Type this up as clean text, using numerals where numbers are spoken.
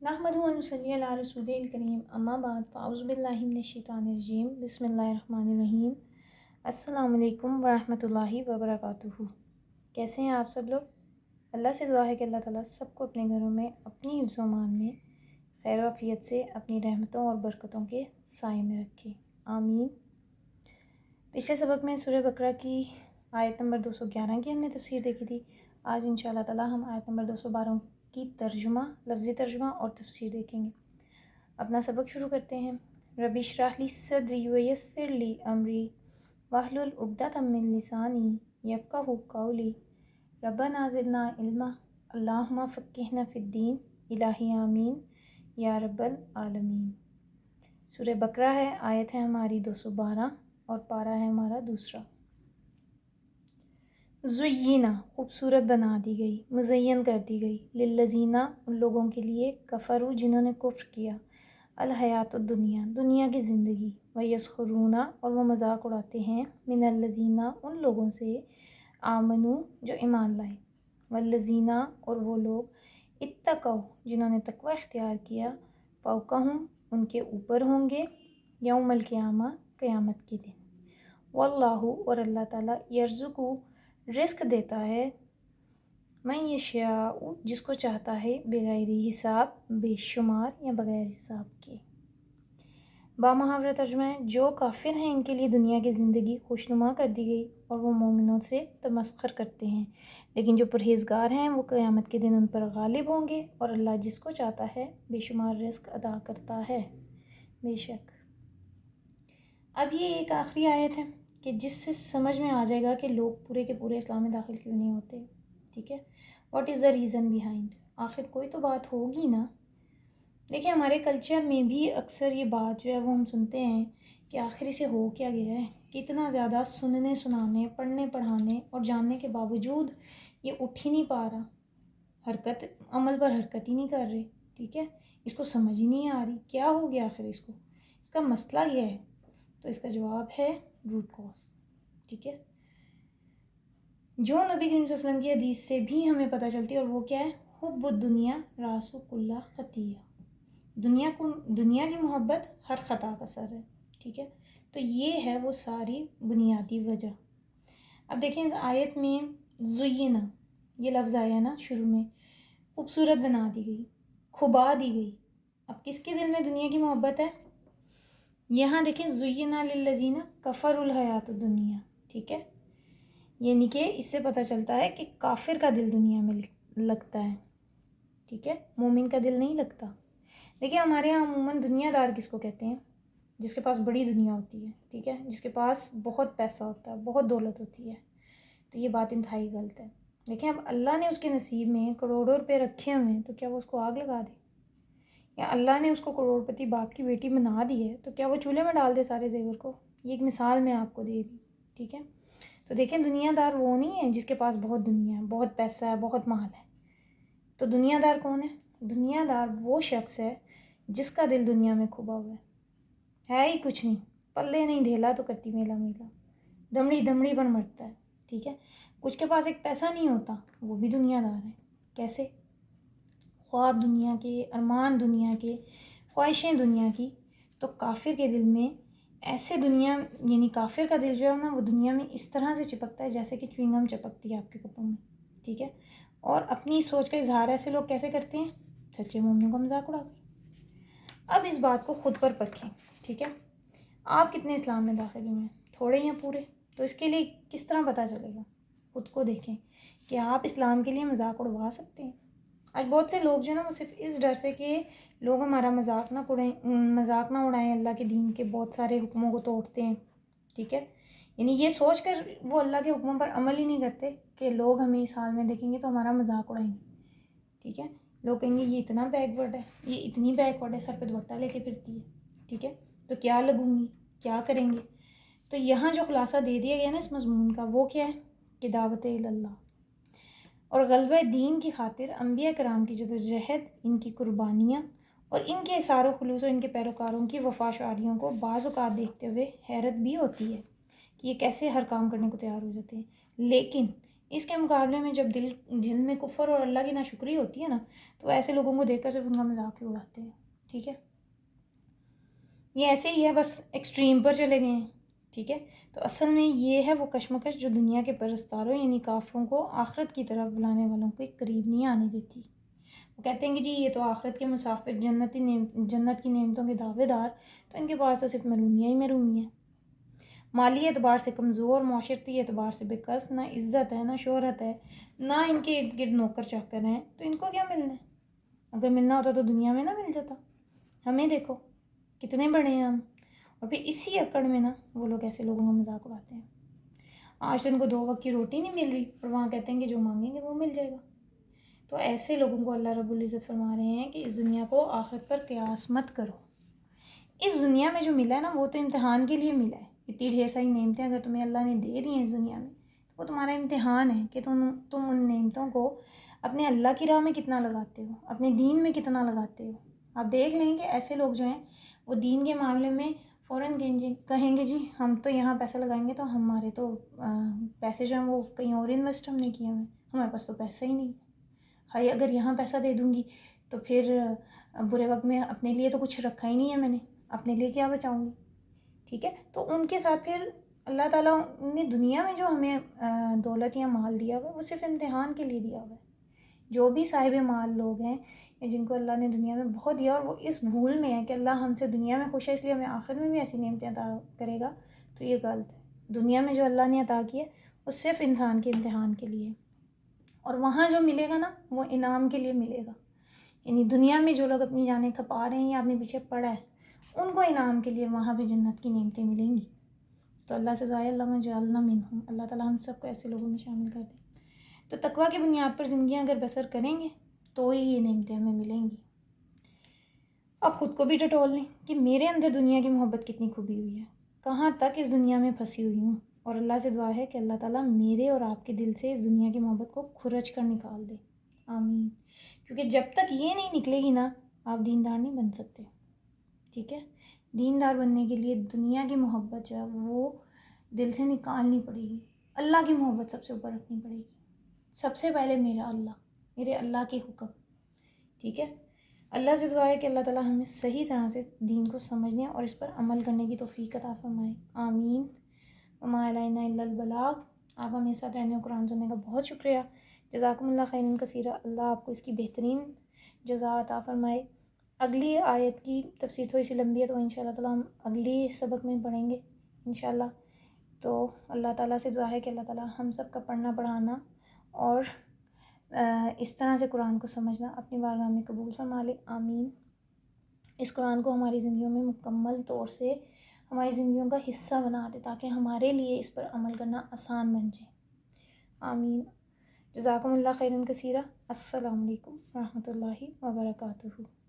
नहमदुहु व नुसल्ली अला रसूलिल करीम अम्मा बाद फ़अऊज़ु बिल्लाहि मिनश शैतानिर रजीम बिस्मिल्लाहिर रहमानिर रहीम। अस्सलामु अलैकुम व रहमतुल्लाहि व बरकातुहू। कैसे हैं आप सब लोग? अल्लाह से दुआ है कि अल्लाह ताला सबको अपने घरों में अपनी हिफ्ज़ व अमान में खैर आफियत से अपनी रहमतों और बरकतों के साए में रखे, आमीन। पिछले सबक में सूरह बकरा की आयत नंबर 211 की हमने तफसीर देखी थी। आज इंशाअल्लाह ताला हम आयत नंबर 212 की तर्जुमा, लफ्ज़ी तर्जुमा और तफसीर देखेंगे। अपना सबक शुरू करते हैं। रब्बि इश्रह ली सदरी व यस्सिर ली अमरी वहलुल उक़दतम मिन लिसानी यफ़क़हू क़ौली रब्बना ज़िदना इल्मा अल्लाहुम्मा फ़क़्क़िहना फ़िद्दीन इलाही आमीन या रब्बल आलमीन। सूरह बकरा है, आयत है हमारी 212 और पारा है हमारा दूसरा। ज़ुय्यिना खूबसूरत बना दी गई, मुज़य्यन कर दी गई, लिल्लज़ीना उन लोगों के लिए, कफ़रू जिन्होंने कुफ्र किया, अल हयातुद दुनिया दुनिया की ज़िंदगी, व यस्खुरूना और वो मजाक उड़ाते हैं, मिनल्लज़ीना उन लोगों से, आमनू जो ईमान लाए, वल्लज़ीना और वो लोग, इत्तक़ौ जिन्होंने तक़वा इख्तियार किया, फ़ौक़हुम उनके ऊपर होंगे, यौमल क़ियामा क़यामत के दिन। वल्लाहु और अल्लाह ताला यर्ज़ुक़ु रिस्क देता है, मैं यशाउ जिसको चाहता है, बग़ैर हिसाब बेशुमार या बग़ैर हिसाब के। बामुहावरा तर्जुमा है, जो काफिर हैं इनके लिए दुनिया की ज़िंदगी खुशनुमा कर दी गई और वो मोमिनों से तमस्खर करते हैं, लेकिन जो परहेज़गार हैं वो क़यामत के दिन उन पर गालिब होंगे और अल्लाह जिसको चाहता है बेशुमार रिस्क अदा करता है बेशक। अब ये एक आखिरी आयत है कि जिससे समझ में आ जाएगा कि लोग पूरे के पूरे इस्लाम में दाखिल क्यों नहीं होते। ठीक है, what is the reason behind, आखिर कोई तो बात होगी ना। देखिए, हमारे कल्चर में भी अक्सर ये बात जो है वो हम सुनते हैं कि आखिर इसे हो क्या गया है, कितना ज़्यादा सुनने सुनाने पढ़ने पढ़ाने और जानने के बावजूद ये उठ ही नहीं पा रहा, हरकत अमल पर हरकत ही नहीं कर रही। ठीक है, इसको समझ ही नहीं आ रही क्या हो गया आखिर, इसको इसका मसला क्या है। तो इसका जवाब है रूट कॉज। ठीक है, जो नबी करीम सल्लल्लाहु अलैहि वसल्लम की हदीस से भी हमें पता चलती है, और वो क्या है, हुब्बुद दुनिया रासु कुल्ला खतिया, दुनिया की मोहब्बत हर ख़ता का सर है। ठीक है, तो ये है वो सारी बुनियादी वजह। अब देखें इस आयत में ज़ुय्यिना ये लफ्ज़ आया ना शुरू में, खूबसूरत बना दी गई, खुबा दी गई। अब किसके दिल में दुनिया की मोहब्बत है? यहाँ देखें, ज़ुय्यिना लिल्लज़ीना कफ़रुल हयातुद दुनिया। ठीक है, यानी कि इससे पता चलता है कि काफिर का दिल दुनिया में लगता है। ठीक है, मोमिन का दिल नहीं लगता। देखिए, हमारे यहाँ अमूमन दुनियादार किसको कहते हैं? जिसके पास बड़ी दुनिया होती है। ठीक है, जिसके पास बहुत पैसा होता है, बहुत दौलत होती है। तो ये बात इंतहाई गलत है। देखिए, अब अल्लाह ने उसके नसीब में करोड़ों रुपए रखे हुए हैं, तो क्या वो उसको आग लगा दे? या अल्लाह ने उसको करोड़पति बाप की बेटी बना दी है, तो क्या वो चूल्हे में डाल दे सारे जेवर को? ये एक मिसाल मैं आपको दे रही। ठीक है, तो देखें, दुनियादार वो नहीं है जिसके पास बहुत दुनिया है, बहुत पैसा है, बहुत माल है। तो दुनियादार कौन है? दुनियादार वो शख्स है जिसका दिल दुनिया में खुबा हुआ है ही कुछ नहीं, पल्ले नहीं धेला तो करती मेला मेला, दमड़ी दमड़ी पर मरता है। ठीक है, कुछ के पास एक पैसा नहीं होता, वो भी दुनियादार है। कैसे? ख्वाब दुनिया के, अरमान दुनिया के, ख्वाहिशें दुनिया की। तो काफिर के दिल में ऐसे दुनिया, यानी काफिर का दिल जो है ना, वो दुनिया में इस तरह से चिपकता है जैसे कि च्युइंगम चिपकती है आपके कपड़ों में। ठीक है, और अपनी सोच का इजहार ऐसे लोग कैसे करते हैं? सच्चे मोमिनों का मजाक उड़ाकर। अब इस बात को खुद पर परखें। ठीक है, आप कितने इस्लाम में दाखिल हुए हैं, थोड़े या पूरे? तो इसके लिए किस तरह पता चलेगा? खुद को देखें कि आप इस्लाम के लिए मजाक उड़वा सकते हैं। आज बहुत से लोग जो है ना, वो सिर्फ इस डर से कि लोग हमारा मजाक ना उड़ाएं, अल्लाह के दीन के बहुत सारे हुक्मों को तोड़ते हैं। ठीक है, यानी ये सोच कर वो अल्लाह के हुक्मों पर अमल ही नहीं करते कि लोग हमें इस हाल में देखेंगे तो हमारा मजाक उड़ाएंगे। ठीक है, लोग कहेंगे ये इतना बैकवर्ड है, ये इतनी बैकवर्ड है, सर पे दुपट्टा लेके फिरती है। ठीक है, तो क्या लगूंगी, क्या करेंगे? तो यहाँ जो खुलासा दे दिया गया ना इस मजमून का, वो क्या है कि दावत इल्लल्लाह और ग़लबे दीन की खातिर अंबिया कराम की जदोजहद, इनकी कुर्बानियाँ और इनके इसारो खुलूस और इनके पैरोकारों की वफाशारियों को बाज़ औक़ात देखते हुए हैरत भी होती है कि ये कैसे हर काम करने को तैयार हो जाते हैं। लेकिन اس کے مقابلے میں جب دل میں کفر اور اللہ کی ناشکری ہوتی ہے نا، تو ایسے لوگوں کو دیکھ کر صرف ان کا مذاق ہی اڑاتے ہیں. ٹھیک ہے، یہ ایسے ہی ہے، بس ایکسٹریم پر چلے گئے ہیں. ٹھیک ہے، تو اصل میں یہ ہے وہ کشمکش جو دنیا کے پرستاروں یعنی کافروں کو آخرت کی طرف بلانے والوں کے قریب نہیں آنے دیتی. وہ کہتے ہیں کہ جی یہ تو آخرت کے مسافر، جنت کی نعمتوں کے دعوے دار، تو ان کے پاس تو صرف محرومیاں ہی محرومیاں. مالی اعتبار سے کمزور، معاشرتی اعتبار سے بے کس، نہ عزت ہے نہ شہرت ہے، نہ ان کے ارد گرد نوکر چاکر ہیں، تو ان کو کیا ملنا ہے؟ اگر ملنا ہوتا تو دنیا میں نہ مل جاتا. ہمیں دیکھو کتنے بڑے ہیں ہم، اور پھر اسی اکڑ میں نا وہ لوگ ایسے لوگوں کا مذاق اڑاتے ہیں. آج ان کو 2 وقت کی روٹی نہیں مل رہی اور وہاں کہتے ہیں کہ جو مانگیں گے وہ مل جائے گا. تو ایسے لوگوں کو اللہ رب العزت فرما رہے ہیں کہ اس دنیا کو آخرت پر قیاس مت کرو. اس دنیا میں جو ملا ہے نا وہ تو امتحان کے لیے ملا ہے. اتنی ڈھیر ساری نعمتیں اگر تمہیں اللہ نے دے دی ہیں اس دنیا میں، تو وہ تمہارا امتحان ہے کہ تم ان نعمتوں کو اپنے اللہ کی راہ میں کتنا لگاتے ہو، اپنے دین میں کتنا لگاتے ہو. آپ دیکھ لیں کہ ایسے لوگ جو ہیں وہ دین کے معاملے میں فوراً کہیں گے جی ہم تو یہاں پیسہ لگائیں گے تو ہمارے تو پیسے جو ہیں وہ کہیں اور انویسٹ ہم نے کیے ہوئے ہیں، ہمارے پاس تو پیسہ ہی نہیں. ہائی اگر یہاں پیسہ دے دوں گی تو پھر برے وقت میں اپنے لیے تو کچھ رکھا ہی نہیں ہے میں نے، اپنے لیے کیا بچاؤں گی. ٹھیک ہے، تو ان کے ساتھ پھر اللہ تعالیٰ نے دنیا میں جو ہمیں دولت یا مال دیا ہوا ہے وہ صرف امتحان کے لیے دیا ہوا ہے. جو بھی صاحب مال لوگ ہیں یا جن کو اللہ نے دنیا میں بہت دیا اور وہ اس بھول میں ہے کہ اللہ ہم سے دنیا میں خوش ہے اس لیے ہمیں آخرت میں بھی ایسی نعمتیں عطا کرے گا، تو یہ غلط ہے. دنیا میں جو اللہ نے عطا کیا وہ صرف انسان کے امتحان کے لیے، اور وہاں جو ملے گا نا وہ انعام کے لیے ملے گا. یعنی دنیا میں جو لوگ اپنی جانیں کھپا رہے ہیں یا اپنے پیچھے پڑا ہے ان کو انعام کے لیے وہاں بھی جنت کی نعمتیں ملیں گی. تو اللہ سے دعا ہے اللہ جعلنا منہم، اللہ تعالیٰ ہم سب کو ایسے لوگوں میں شامل کر دے. تو تقویٰ کی بنیاد پر زندگیاں اگر بسر کریں گے تو ہی یہ نعمتیں ہمیں ملیں گی. اب خود کو بھی ٹٹول لیں کہ میرے اندر دنیا کی محبت کتنی کھبی ہوئی ہے، کہاں تک اس دنیا میں پھنسی ہوئی ہوں. اور اللہ سے دعا ہے کہ اللہ تعالیٰ میرے اور آپ کے دل سے اس دنیا کی محبت کو کھرچ کر نکال دے. آمین. کیونکہ جب تک یہ نہیں نکلے گی نا آپ دیندار نہیں بن سکتے. ٹھیک ہے، دیندار بننے کے لیے دنیا کی محبت جو ہے وہ دل سے نکالنی پڑے گی. اللہ کی محبت سب سے اوپر رکھنی پڑے گی. سب سے پہلے میرا اللہ، میرے اللہ کے حکم. ٹھیک ہے، اللہ سے دعا ہے کہ اللہ تعالیٰ ہمیں صحیح طرح سے دین کو سمجھنے اور اس پر عمل کرنے کی توفیق عطا فرمائے. آمین. وما علینا الا البلاغ. آپ ہمیں ساتھ رہنے اور قرآن سننے کا بہت شکریہ. جزاکم اللہ خیرا کثیرا. اللہ آپ کو اس کی بہترین جزا عطا فرمائے. اگلی آیت کی تفسیر تھوڑی سی لمبی ہے تو انشاءاللہ تعالیٰ ہم اگلی سبق میں پڑھیں گے انشاءاللہ. تو اللہ تعالیٰ سے دعا ہے کہ اللہ تعالیٰ ہم سب کا پڑھنا پڑھانا اور اس طرح سے قرآن کو سمجھنا اپنی بارگاہ میں قبول فرما لے. آمین. اس قرآن کو ہماری زندگیوں میں مکمل طور سے ہماری زندگیوں کا حصہ بنا دے تاکہ ہمارے لیے اس پر عمل کرنا آسان بن جائے. آمین. جزاکم اللہ خیرا کثیرا. السلام علیکم ورحمۃ اللہ وبرکاتہ.